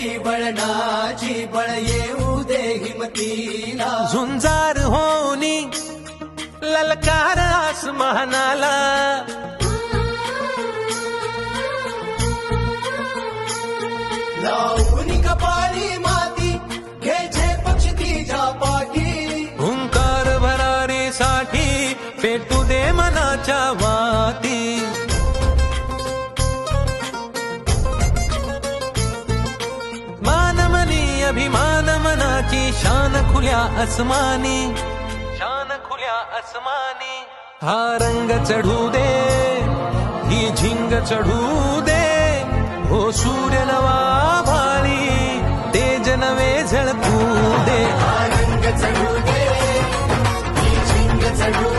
मोठी बळणाची बळ येऊ दे हिमतीला झुंजार होनी ललकार आसमानाला लावून कपाळी माती घ्यायचे पक्ष तिच्या पाठी हुंकार भरारीसाठी पेटू दे मनाच्या वाती मानमनी अभिमान मनाची शान खुल्या आसमानी शान खुल्या आसमानी हा रंग चढू दे ही झिंग चढू दे हो सूर्य नवा भाळी तेज नवे झळकू दे रंग चढू दे ही झिंग चढू